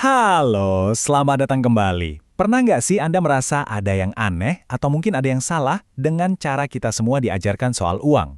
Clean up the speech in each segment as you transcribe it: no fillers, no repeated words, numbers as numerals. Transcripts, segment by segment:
Halo, selamat datang kembali. Pernah nggak sih Anda merasa ada yang aneh atau mungkin ada yang salah dengan cara kita semua diajarkan soal uang?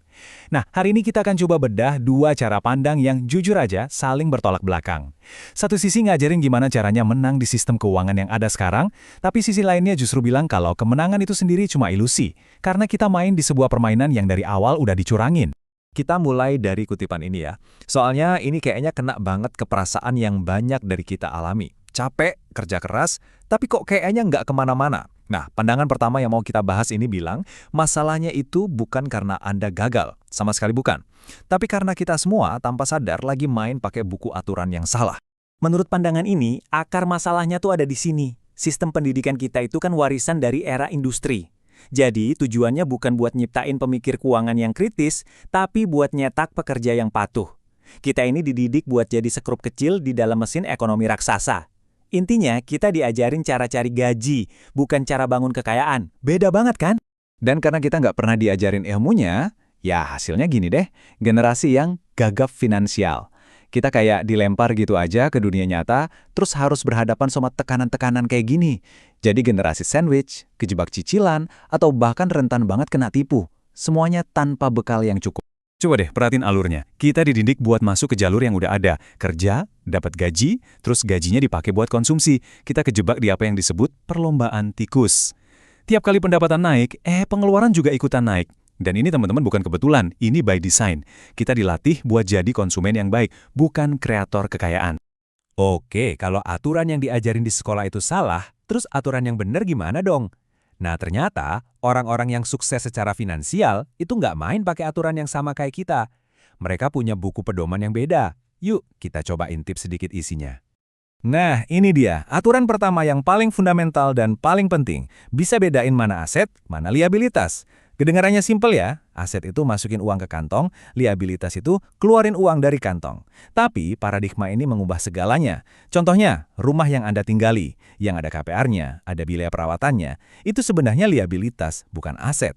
Nah, hari ini kita akan coba bedah dua cara pandang yang jujur aja saling bertolak belakang. Satu sisi ngajarin gimana caranya menang di sistem keuangan yang ada sekarang, tapi sisi lainnya justru bilang kalau kemenangan itu sendiri cuma ilusi, karena kita main di sebuah permainan yang dari awal udah dicurangin. Kita mulai dari kutipan ini ya. Soalnya ini kayaknya kena banget ke perasaan yang banyak dari kita alami. Capek, kerja keras, tapi kok kayaknya nggak kemana-mana. Nah, pandangan pertama yang mau kita bahas ini bilang, masalahnya itu bukan karena Anda gagal. Sama sekali bukan. Tapi karena kita semua tanpa sadar lagi main pakai buku aturan yang salah. Menurut pandangan ini, akar masalahnya tuh ada di sini. Sistem pendidikan kita itu kan warisan dari era industri. Jadi, tujuannya bukan buat nyiptain pemikir keuangan yang kritis, tapi buat nyetak pekerja yang patuh. Kita ini dididik buat jadi sekrup kecil di dalam mesin ekonomi raksasa. Intinya, kita diajarin cara cari gaji, bukan cara bangun kekayaan. Beda banget kan? Dan karena kita nggak pernah diajarin ilmunya, ya hasilnya gini deh, generasi yang gagap finansial. Kita kayak dilempar gitu aja ke dunia nyata, terus harus berhadapan sama tekanan-tekanan kayak gini. Jadi generasi sandwich, kejebak cicilan, atau bahkan rentan banget kena tipu. Semuanya tanpa bekal yang cukup. Coba deh perhatiin alurnya. Kita dididik buat masuk ke jalur yang udah ada. Kerja, dapat gaji, terus gajinya dipakai buat konsumsi. Kita kejebak di apa yang disebut perlombaan tikus. Tiap kali pendapatan naik, pengeluaran juga ikutan naik. Dan ini teman-teman bukan kebetulan, ini by design. Kita dilatih buat jadi konsumen yang baik, bukan kreator kekayaan. Oke, kalau aturan yang diajarin di sekolah itu salah, terus aturan yang benar gimana dong? Nah, ternyata orang-orang yang sukses secara finansial itu nggak main pakai aturan yang sama kayak kita. Mereka punya buku pedoman yang beda. Yuk, kita coba intip sedikit isinya. Nah, ini dia. Aturan pertama yang paling fundamental dan paling penting. Bisa bedain mana aset, mana liabilitas. Kedengarannya simpel ya, aset itu masukin uang ke kantong, liabilitas itu keluarin uang dari kantong. Tapi paradigma ini mengubah segalanya. Contohnya, rumah yang Anda tinggali, yang ada KPR-nya, ada biaya perawatannya, itu sebenarnya liabilitas, bukan aset.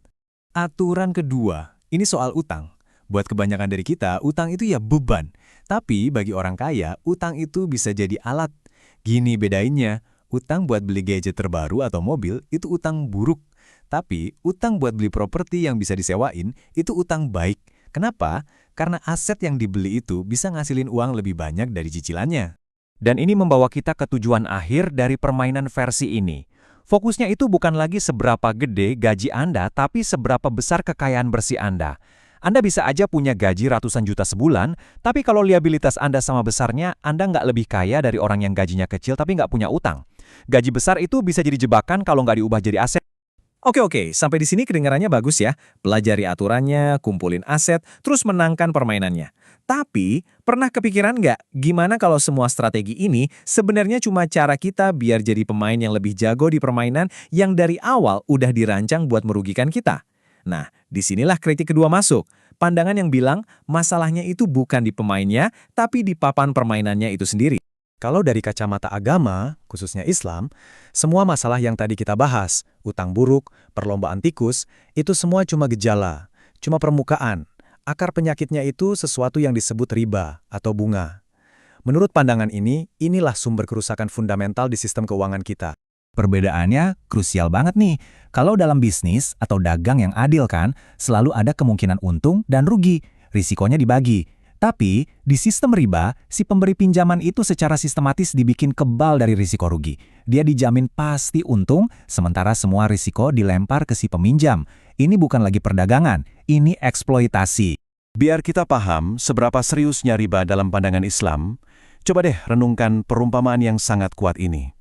Aturan kedua, ini soal utang. Buat kebanyakan dari kita, utang itu ya beban. Tapi bagi orang kaya, utang itu bisa jadi alat. Gini bedainnya, utang buat beli gadget terbaru atau mobil, itu utang buruk. Tapi, utang buat beli properti yang bisa disewain, itu utang baik. Kenapa? Karena aset yang dibeli itu bisa ngasilin uang lebih banyak dari cicilannya. Dan ini membawa kita ke tujuan akhir dari permainan versi ini. Fokusnya itu bukan lagi seberapa gede gaji Anda, tapi seberapa besar kekayaan bersih Anda. Anda bisa aja punya gaji ratusan juta sebulan, tapi kalau liabilitas Anda sama besarnya, Anda nggak lebih kaya dari orang yang gajinya kecil tapi nggak punya utang. Gaji besar itu bisa jadi jebakan kalau nggak diubah jadi aset. Oke, sampai di sini kedengarannya bagus ya. Pelajari aturannya, kumpulin aset, terus menangkan permainannya. Tapi, pernah kepikiran nggak gimana kalau semua strategi ini sebenarnya cuma cara kita biar jadi pemain yang lebih jago di permainan yang dari awal udah dirancang buat merugikan kita? Nah, disinilah kritik kedua masuk. Pandangan yang bilang masalahnya itu bukan di pemainnya, tapi di papan permainannya itu sendiri. Kalau dari kacamata agama, khususnya Islam, semua masalah yang tadi kita bahas, utang buruk, perlombaan tikus, itu semua cuma gejala, cuma permukaan. Akar penyakitnya itu sesuatu yang disebut riba atau bunga. Menurut pandangan ini, inilah sumber kerusakan fundamental di sistem keuangan kita. Perbedaannya krusial banget nih. Kalau dalam bisnis atau dagang yang adil kan, selalu ada kemungkinan untung dan rugi. Risikonya dibagi. Tapi, di sistem riba, si pemberi pinjaman itu secara sistematis dibikin kebal dari risiko rugi. Dia dijamin pasti untung, sementara semua risiko dilempar ke si peminjam. Ini bukan lagi perdagangan, ini eksploitasi. Biar kita paham seberapa seriusnya riba dalam pandangan Islam, coba deh renungkan perumpamaan yang sangat kuat ini.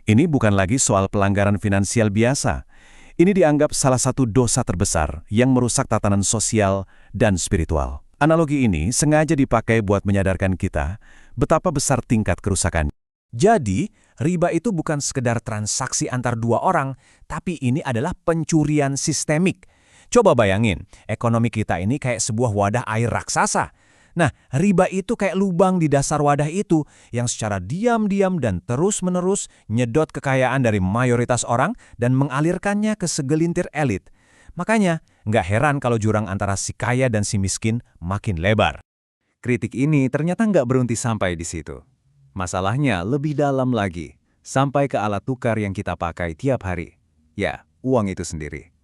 Ini bukan lagi soal pelanggaran finansial biasa. Ini dianggap salah satu dosa terbesar yang merusak tatanan sosial dan spiritual. Analogi ini sengaja dipakai buat menyadarkan kita betapa besar tingkat kerusakan. Jadi, riba itu bukan sekedar transaksi antar dua orang, tapi ini adalah pencurian sistemik. Coba bayangin, ekonomi kita ini kayak sebuah wadah air raksasa. Nah, riba itu kayak lubang di dasar wadah itu yang secara diam-diam dan terus-menerus nyedot kekayaan dari mayoritas orang dan mengalirkannya ke segelintir elit. Makanya, nggak heran kalau jurang antara si kaya dan si miskin makin lebar. Kritik ini ternyata nggak berhenti sampai di situ. Masalahnya lebih dalam lagi, sampai ke alat tukar yang kita pakai tiap hari. Ya, uang itu sendiri.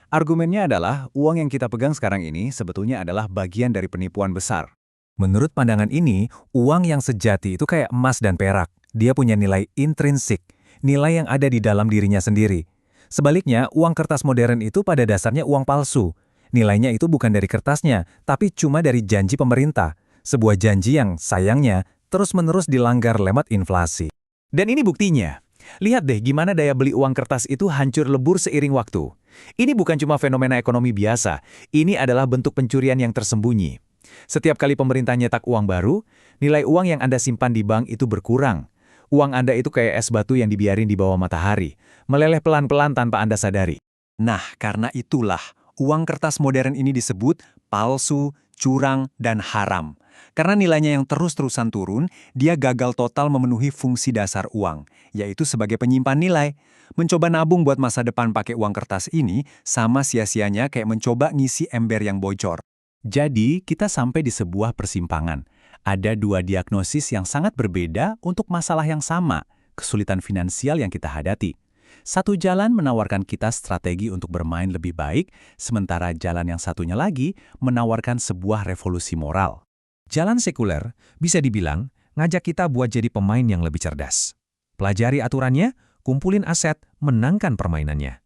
Argumennya adalah uang yang kita pegang sekarang ini sebetulnya adalah bagian dari penipuan besar. Menurut pandangan ini, uang yang sejati itu kayak emas dan perak. Dia punya nilai intrinsik, nilai yang ada di dalam dirinya sendiri. Sebaliknya, uang kertas modern itu pada dasarnya uang palsu. Nilainya itu bukan dari kertasnya, tapi cuma dari janji pemerintah. Sebuah janji yang, sayangnya, terus-menerus dilanggar lewat inflasi. Dan ini buktinya. Lihat deh gimana daya beli uang kertas itu hancur lebur seiring waktu. Ini bukan cuma fenomena ekonomi biasa, ini adalah bentuk pencurian yang tersembunyi. Setiap kali pemerintah nyetak uang baru, nilai uang yang Anda simpan di bank itu berkurang. Uang Anda itu kayak es batu yang dibiarin di bawah matahari, meleleh pelan-pelan tanpa Anda sadari. Nah, karena itulah uang kertas modern ini disebut palsu, curang, dan haram. Karena nilainya yang terus-terusan turun, dia gagal total memenuhi fungsi dasar uang, yaitu sebagai penyimpan nilai. Mencoba nabung buat masa depan pakai uang kertas ini sama sia-sianya kayak mencoba ngisi ember yang bocor. Jadi, kita sampai di sebuah persimpangan. Ada dua diagnosis yang sangat berbeda untuk masalah yang sama, kesulitan finansial yang kita hadapi. Satu jalan menawarkan kita strategi untuk bermain lebih baik, sementara jalan yang satunya lagi menawarkan sebuah revolusi moral. Jalan sekuler bisa dibilang ngajak kita buat jadi pemain yang lebih cerdas. Pelajari aturannya, kumpulin aset, menangkan permainannya.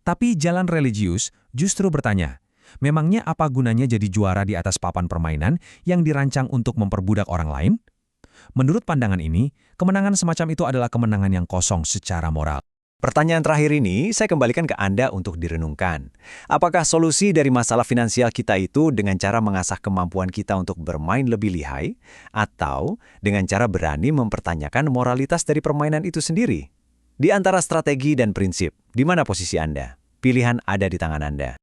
Tapi jalan religius justru bertanya, memangnya apa gunanya jadi juara di atas papan permainan yang dirancang untuk memperbudak orang lain? Menurut pandangan ini, kemenangan semacam itu adalah kemenangan yang kosong secara moral. Pertanyaan terakhir ini saya kembalikan ke Anda untuk direnungkan. Apakah solusi dari masalah finansial kita itu dengan cara mengasah kemampuan kita untuk bermain lebih lihai, atau dengan cara berani mempertanyakan moralitas dari permainan itu sendiri? Di antara strategi dan prinsip, di mana posisi Anda? Pilihan ada di tangan Anda.